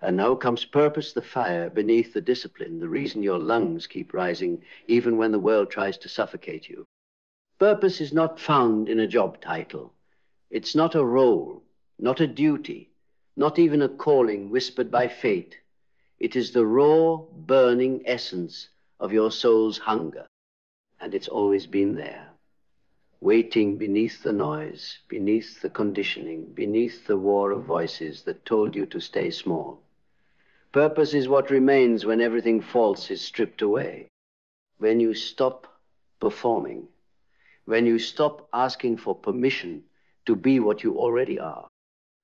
And now comes purpose, the fire beneath the discipline, the reason your lungs keep rising even when the world tries to suffocate you. Purpose is not found in a job title. It's not a role, not a duty, not even a calling whispered by fate. It is the raw, burning essence of your soul's hunger. And it's always been there, waiting beneath the noise, beneath the conditioning, beneath the war of voices that told you to stay small. Purpose is what remains when everything false is stripped away. When you stop performing, when you stop asking for permission to be what you already are.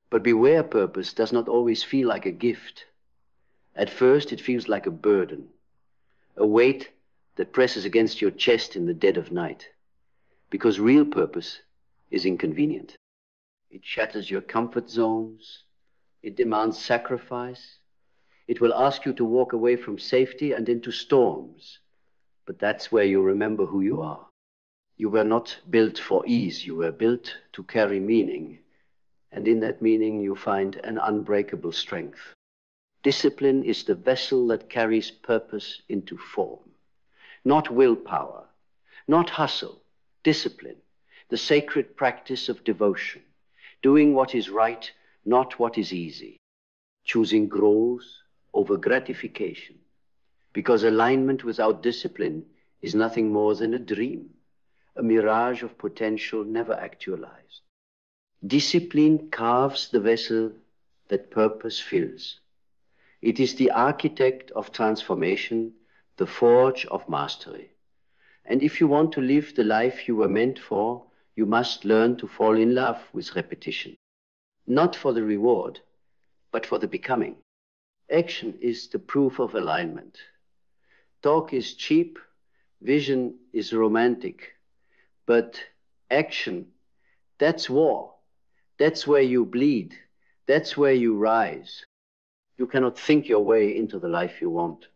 But beware, purpose does not always feel like a gift. At first, it feels like a burden, a weight that presses against your chest in the dead of night. Because real purpose is inconvenient. It shatters your comfort zones. It demands sacrifice. It will ask you to walk away from safety and into storms. But that's where you remember who you are. You were not built for ease. You were built to carry meaning. And in that meaning, you find an unbreakable strength. Discipline is the vessel that carries purpose into form. Not willpower, not hustle. Discipline, the sacred practice of devotion. Doing what is right, not what is easy. Choosing growth over gratification. Because alignment without discipline is nothing more than a dream, a mirage of potential never actualized. Discipline carves the vessel that purpose fills. It is the architect of transformation, the forge of mastery. And if you want to live the life you were meant for, you must learn to fall in love with repetition. Not for the reward, but for the becoming. Action is the proof of alignment. Talk is cheap, vision is romantic, but action, that's war. That's where you bleed. That's where you rise. You cannot think your way into the life you want.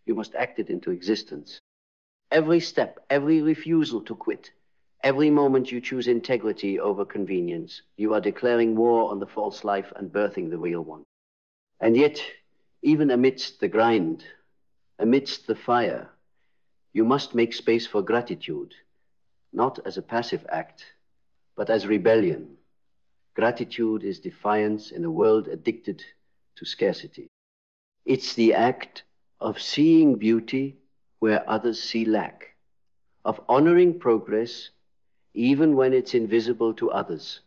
You must act it into existence. Every step, every refusal to quit, every moment you choose integrity over convenience, you are declaring war on the false life and birthing the real one. And yet, even amidst the grind, amidst the fire, you must make space for gratitude, not as a passive act, but as rebellion. Gratitude is defiance in a world addicted to scarcity. It's the act of seeing beauty where others see lack, of honoring progress even when it's invisible to others,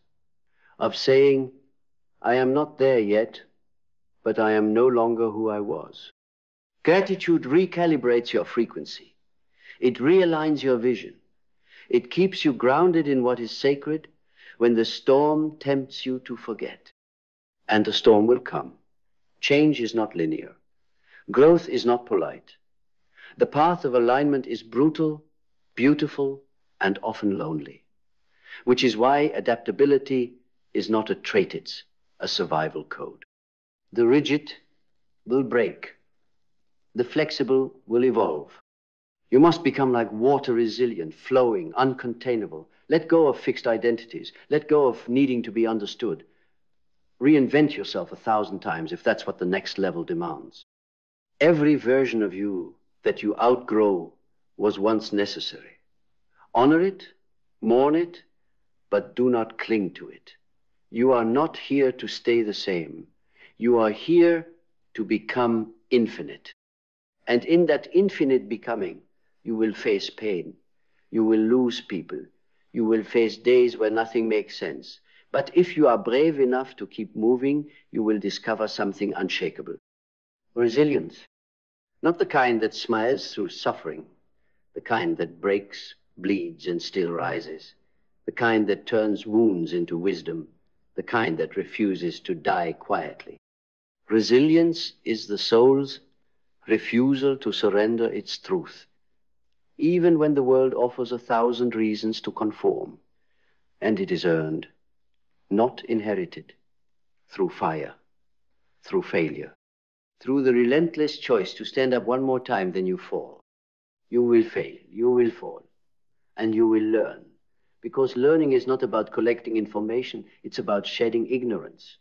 of saying, I am not there yet, but I am no longer who I was. Gratitude recalibrates your frequency. It realigns your vision. It keeps you grounded in what is sacred when the storm tempts you to forget. And the storm will come. Change is not linear. Growth is not polite. The path of alignment is brutal, beautiful, and often lonely, which is why adaptability is not a trait, it's a survival code. The rigid will break. The flexible will evolve. You must become like water, resilient, flowing, uncontainable. Let go of fixed identities. Let go of needing to be understood. Reinvent yourself 1,000 times if that's what the next level demands. Every version of you that you outgrow was once necessary. Honor it, mourn it, but do not cling to it. You are not here to stay the same. You are here to become infinite. And in that infinite becoming, you will face pain. You will lose people. You will face days where nothing makes sense. But if you are brave enough to keep moving, you will discover something unshakable. Resilience. Not the kind that smiles through suffering, the kind that breaks, bleeds, and still rises, the kind that turns wounds into wisdom, the kind that refuses to die quietly. Resilience is the soul's refusal to surrender its truth, even when the world offers 1,000 reasons to conform, and it is earned, not inherited, through fire, through failure. Through the relentless choice to stand up one more time, then you fall. You will fail, you will fall, and you will learn. Because learning is not about collecting information, it's about shedding ignorance,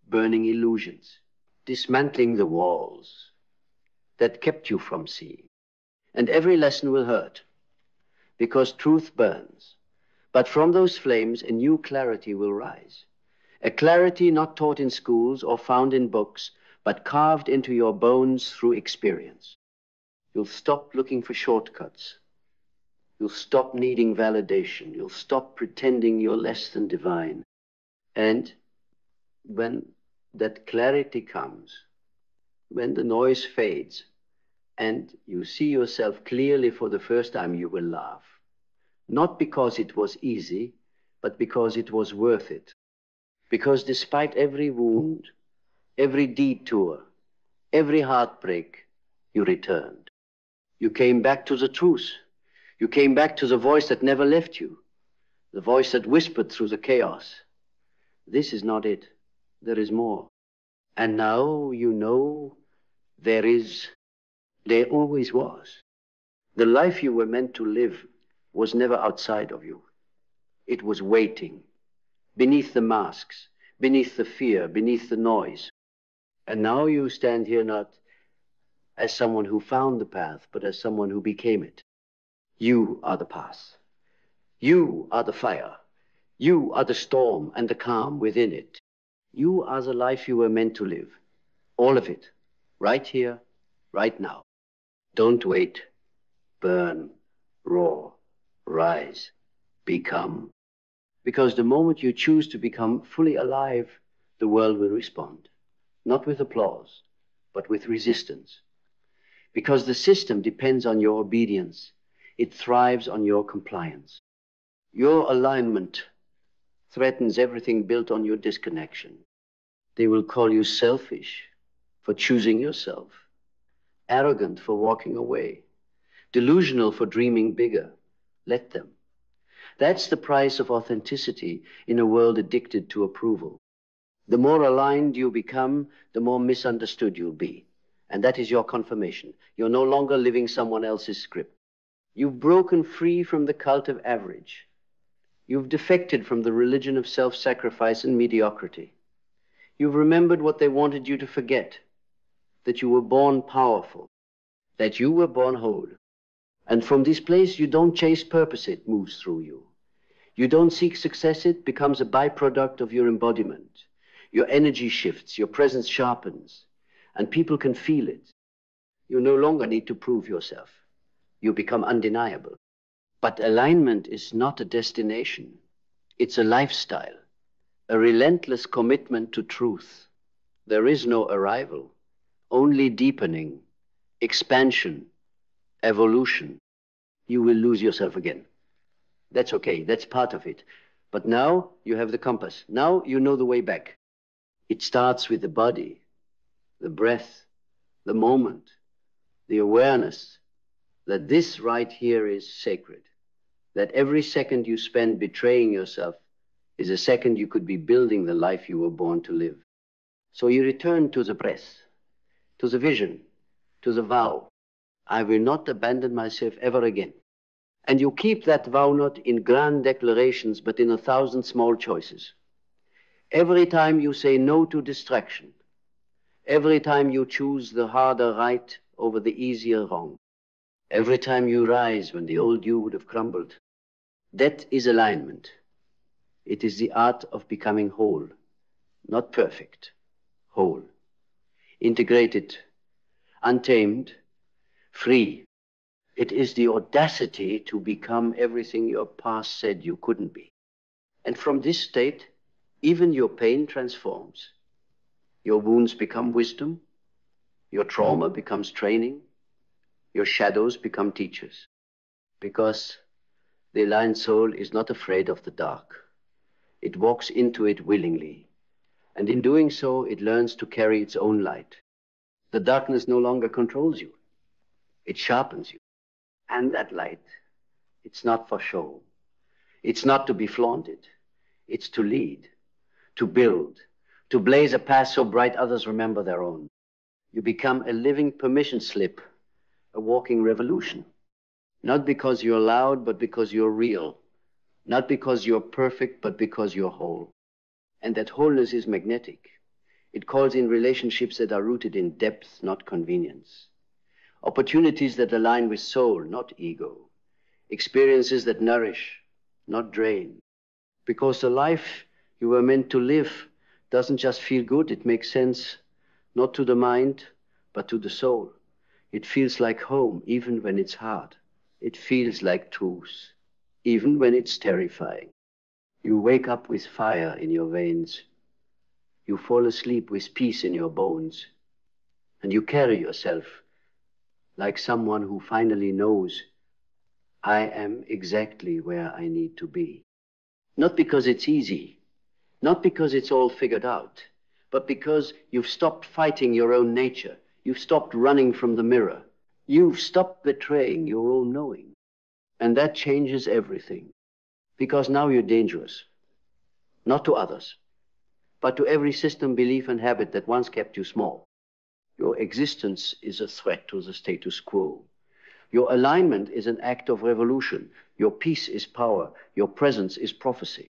burning illusions, dismantling the walls that kept you from seeing. And every lesson will hurt, because truth burns. But from those flames, a new clarity will rise. A clarity not taught in schools or found in books, but carved into your bones through experience. You'll stop looking for shortcuts. You'll stop needing validation. You'll stop pretending you're less than divine. And when that clarity comes, when the noise fades, and you see yourself clearly for the first time, you will laugh. Not because it was easy, but because it was worth it. Because despite every wound, every detour, every heartbreak, you returned. You came back to the truth. You came back to the voice that never left you, the voice that whispered through the chaos. This is not it. There is more. And now you know there always was. The life you were meant to live was never outside of you. It was waiting, beneath the masks, beneath the fear, beneath the noise. And now you stand here not as someone who found the path, but as someone who became it. You are the path. You are the fire. You are the storm and the calm within it. You are the life you were meant to live. All of it. Right here, right now. Don't wait. Burn, roar, rise, become. Because the moment you choose to become fully alive, the world will respond. Not with applause, but with resistance. Because the system depends on your obedience. It thrives on your compliance. Your alignment threatens everything built on your disconnection. They will call you selfish for choosing yourself, arrogant for walking away, delusional for dreaming bigger. Let them. That's the price of authenticity in a world addicted to approval. The more aligned you become, the more misunderstood you'll be. And that is your confirmation. You're no longer living someone else's script. You've broken free from the cult of average. You've defected from the religion of self-sacrifice and mediocrity. You've remembered what they wanted you to forget, that you were born powerful, that you were born whole. And from this place, you don't chase purpose, it moves through you. You don't seek success, it becomes a byproduct of your embodiment. Your energy shifts, your presence sharpens, and people can feel it. You no longer need to prove yourself. You become undeniable. But alignment is not a destination. It's a lifestyle, a relentless commitment to truth. There is no arrival, only deepening, expansion, evolution. You will lose yourself again. That's okay, that's part of it. But now you have the compass. Now you know the way back. It starts with the body, the breath, the moment, the awareness that this right here is sacred. That every second you spend betraying yourself is a second you could be building the life you were born to live. So you return to the breath, to the vision, to the vow. I will not abandon myself ever again. And you keep that vow not in grand declarations, but in 1,000 small choices. Every time you say no to distraction, every time you choose the harder right over the easier wrong, every time you rise when the old you would have crumbled, that is alignment. It is the art of becoming whole, not perfect, whole, integrated, untamed, free. It is the audacity to become everything your past said you couldn't be. And from this state, even your pain transforms. Your wounds become wisdom, your trauma becomes training, your shadows become teachers. Because the aligned soul is not afraid of the dark. It walks into it willingly. And in doing so, it learns to carry its own light. The darkness no longer controls you. It sharpens you. And that light, it's not for show. It's not to be flaunted. It's to lead, to build, to blaze a path so bright others remember their own. You become a living permission slip, a walking revolution. Not because you're loud, but because you're real. Not because you're perfect, but because you're whole. And that wholeness is magnetic. It calls in relationships that are rooted in depth, not convenience. Opportunities that align with soul, not ego. Experiences that nourish, not drain. Because the life you were meant to live doesn't just feel good, it makes sense, not to the mind, but to the soul. It feels like home, even when it's hard. It feels like truth, even when it's terrifying. You wake up with fire in your veins. You fall asleep with peace in your bones. And you carry yourself like someone who finally knows, I am exactly where I need to be. Not because it's easy, not because it's all figured out, but because you've stopped fighting your own nature. You've stopped running from the mirror. You've stopped betraying your own knowing. And that changes everything. Because now you're dangerous. Not to others, but to every system, belief, and habit that once kept you small. Your existence is a threat to the status quo. Your alignment is an act of revolution. Your peace is power. Your presence is prophecy.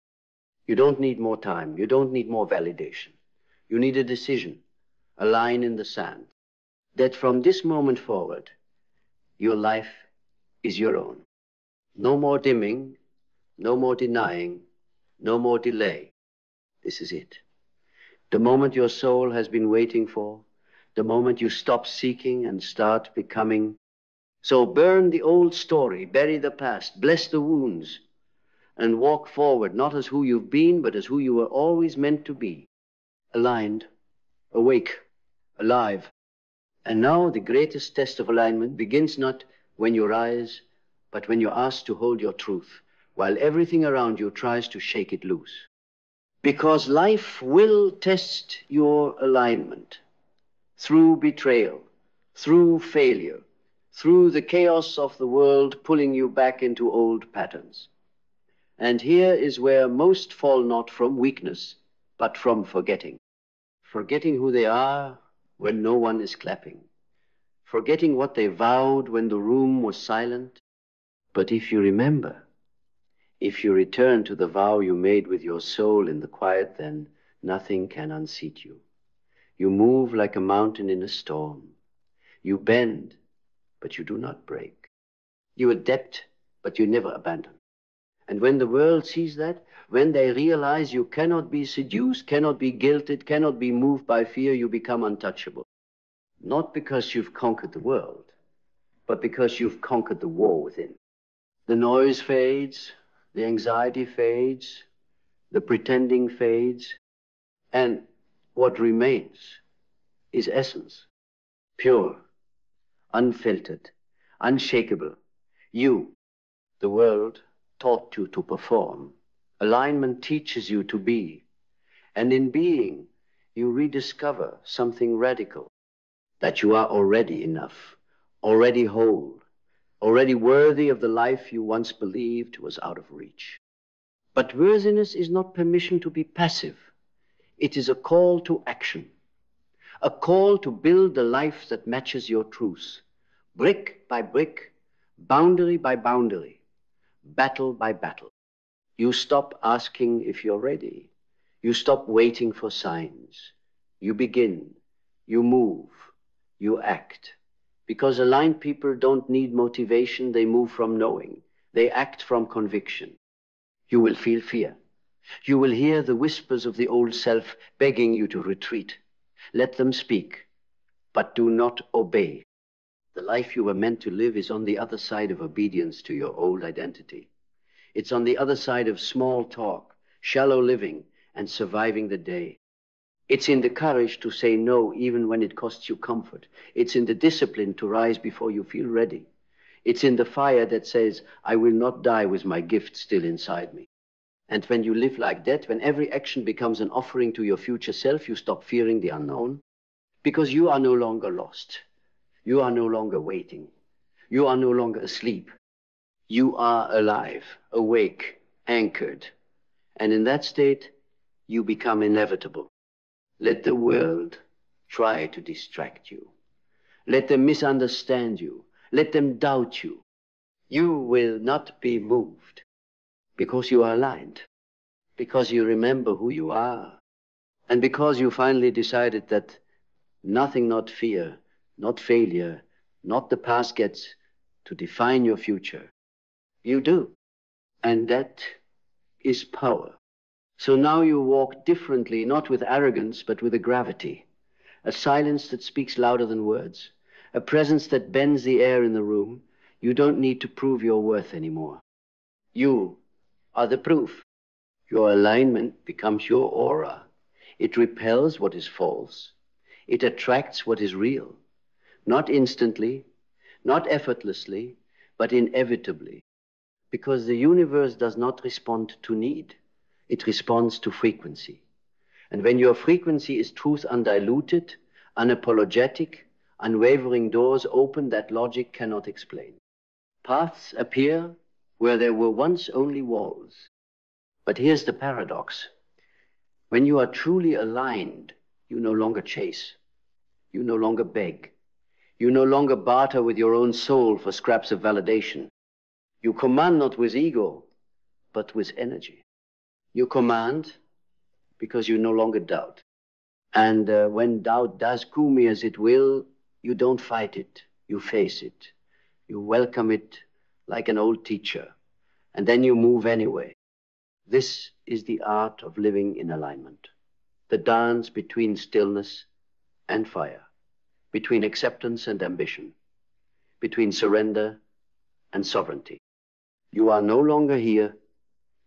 You don't need more time. You don't need more validation. You need a decision, a line in the sand, that from this moment forward, your life is your own. No more dimming, no more denying, no more delay. This is it. The moment your soul has been waiting for, the moment you stop seeking and start becoming. So burn the old story, bury the past, bless the wounds, and walk forward, not as who you've been, but as who you were always meant to be. Aligned, awake, alive. And now the greatest test of alignment begins not when you rise, but when you're asked to hold your truth, while everything around you tries to shake it loose. Because life will test your alignment through betrayal, through failure, through the chaos of the world pulling you back into old patterns. And here is where most fall not from weakness, but from forgetting. Forgetting who they are when no one is clapping. Forgetting what they vowed when the room was silent. But if you remember, if you return to the vow you made with your soul in the quiet, then nothing can unseat you. You move like a mountain in a storm. You bend, but you do not break. You adapt, but you never abandon. And when the world sees that, when they realize you cannot be seduced, cannot be guilted, cannot be moved by fear, you become untouchable. Not because you've conquered the world, but because you've conquered the war within. The noise fades, the anxiety fades, the pretending fades, and what remains is essence, pure, unfiltered, unshakable. You, the world, taught you to perform. Alignment teaches you to be. And in being, you rediscover something radical, that you are already enough, already whole, already worthy of the life you once believed was out of reach. But worthiness is not permission to be passive. It is a call to action, a call to build the life that matches your truth, brick by brick, boundary by boundary, battle by battle. You stop asking if you're ready. You stop waiting for signs. You begin, you move, you act. Because aligned people don't need motivation, they move from knowing. They act from conviction. You will feel fear. You will hear the whispers of the old self begging you to retreat. Let them speak, but do not obey. The life you were meant to live is on the other side of obedience to your old identity. It's on the other side of small talk, shallow living, and surviving the day. It's in the courage to say no even when it costs you comfort. It's in the discipline to rise before you feel ready. It's in the fire that says, I will not die with my gift still inside me. And when you live like that, when every action becomes an offering to your future self, you stop fearing the unknown. Because you are no longer lost. You are no longer waiting. You are no longer asleep. You are alive, awake, anchored. And in that state, you become inevitable. Let the world try to distract you. Let them misunderstand you. Let them doubt you. You will not be moved because you are aligned, because you remember who you are. And because you finally decided that nothing, not fear, not failure, not the past gets to define your future, you do. And that is power. So now you walk differently, not with arrogance, but with a gravity, a silence that speaks louder than words, a presence that bends the air in the room. You don't need to prove your worth anymore. You are the proof. Your alignment becomes your aura. It repels what is false. It attracts what is real. Not instantly, not effortlessly, but inevitably. Because the universe does not respond to need. It responds to frequency. And when your frequency is truth undiluted, unapologetic, unwavering doors open that logic cannot explain. Paths appear where there were once only walls. But here's the paradox. When you are truly aligned, you no longer chase. You no longer beg. You no longer barter with your own soul for scraps of validation. You command not with ego, but with energy. You command because you no longer doubt. And when doubt does come as it will, you don't fight it. You face it. You welcome it like an old teacher. And then you move anyway. This is the art of living in alignment. The dance between stillness and fire, between acceptance and ambition, between surrender and sovereignty. You are no longer here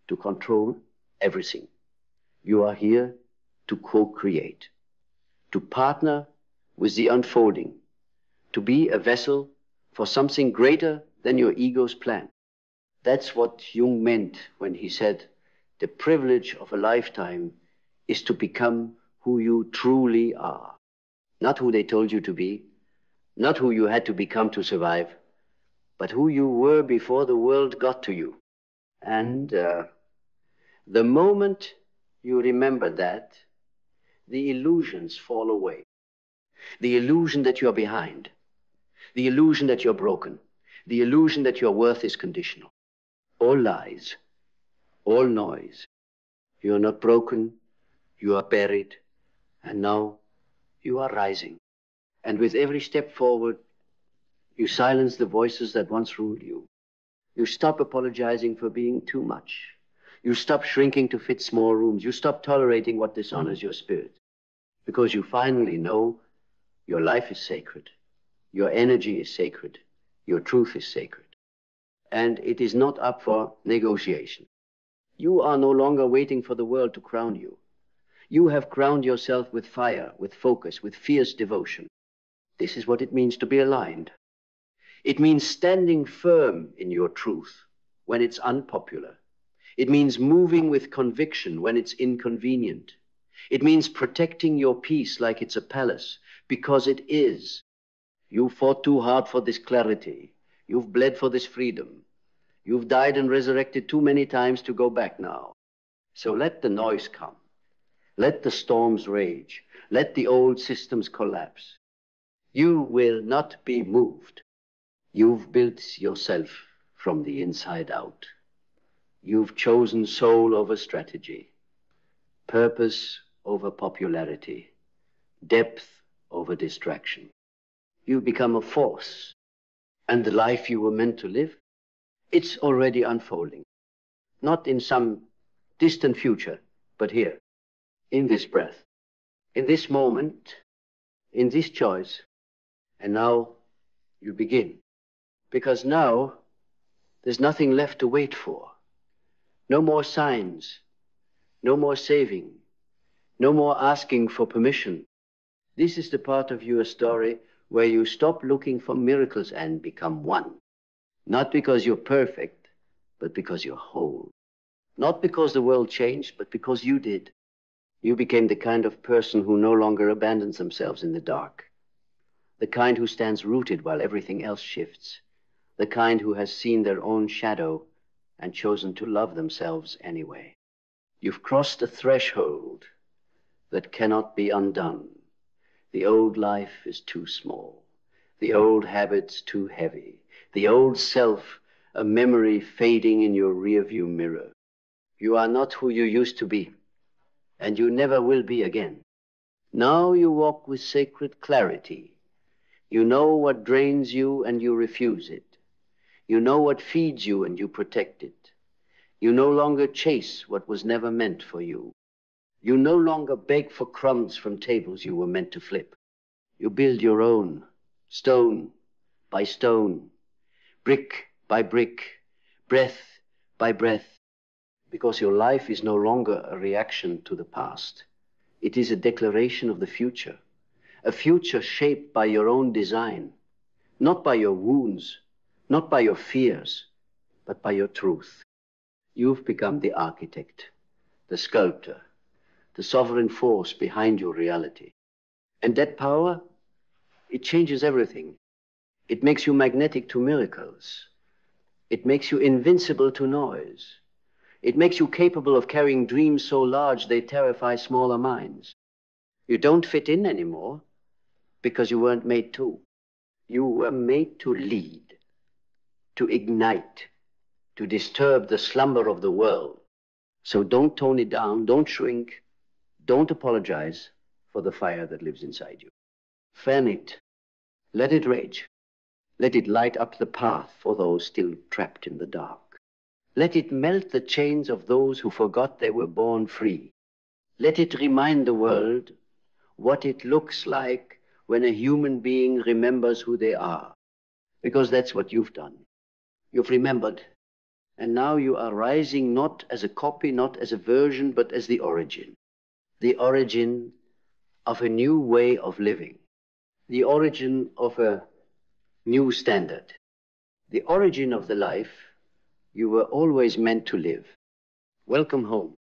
to control everything. You are here to co-create, to partner with the unfolding, to be a vessel for something greater than your ego's plan. That's what Jung meant when he said, the privilege of a lifetime is to become who you truly are. Not who they told you to be, not who you had to become to survive, but who you were before the world got to you. And the moment you remember that, the illusions fall away. The illusion that you're behind, the illusion that you're broken, the illusion that your worth is conditional. All lies, all noise. You are not broken, you are buried, and now you are rising. And with every step forward, you silence the voices that once ruled you. You stop apologizing for being too much. You stop shrinking to fit small rooms. You stop tolerating what dishonors your spirit. Because you finally know your life is sacred. Your energy is sacred. Your truth is sacred. And it is not up for negotiation. You are no longer waiting for the world to crown you. You have crowned yourself with fire, with focus, with fierce devotion. This is what it means to be aligned. It means standing firm in your truth when it's unpopular. It means moving with conviction when it's inconvenient. It means protecting your peace like it's a palace, because it is. You fought too hard for this clarity. You've bled for this freedom. You've died and resurrected too many times to go back now. So let the noise come. Let the storms rage. Let the old systems collapse. You will not be moved. You've built yourself from the inside out. You've chosen soul over strategy, purpose over popularity, depth over distraction. You've become a force, and the life you were meant to live, it's already unfolding. Not in some distant future, but here, in this breath, in this moment, in this choice. And now you begin. Because now there's nothing left to wait for. No more signs, no more saving, no more asking for permission. This is the part of your story where you stop looking for miracles and become one. Not because you're perfect, but because you're whole. Not because the world changed, but because you did. You became the kind of person who no longer abandons themselves in the dark. The kind who stands rooted while everything else shifts. The kind who has seen their own shadow and chosen to love themselves anyway. You've crossed a threshold that cannot be undone. The old life is too small. The old habits too heavy. The old self, a memory fading in your rearview mirror. You are not who you used to be. and you never will be again. Now you walk with sacred clarity. You know what drains you and you refuse it. You know what feeds you and you protect it. You no longer chase what was never meant for you. You no longer beg for crumbs from tables you were meant to flip. You build your own, stone by stone, brick by brick, breath by breath, because your life is no longer a reaction to the past. It is a declaration of the future, a future shaped by your own design, not by your wounds, not by your fears, but by your truth. You've become the architect, the sculptor, the sovereign force behind your reality. And that power, it changes everything. It makes you magnetic to miracles. It makes you invincible to noise. It makes you capable of carrying dreams so large they terrify smaller minds. You don't fit in anymore because you weren't made to. You were made to lead, to ignite, to disturb the slumber of the world. So don't tone it down, don't shrink, don't apologize for the fire that lives inside you. Fan it, let it rage. Let it light up the path for those still trapped in the dark. Let it melt the chains of those who forgot they were born free. Let it remind the world what it looks like when a human being remembers who they are. Because that's what you've done. You've remembered. And now you are rising not as a copy, not as a version, but as the origin. The origin of a new way of living. The origin of a new standard. The origin of the life you were always meant to live. Welcome home.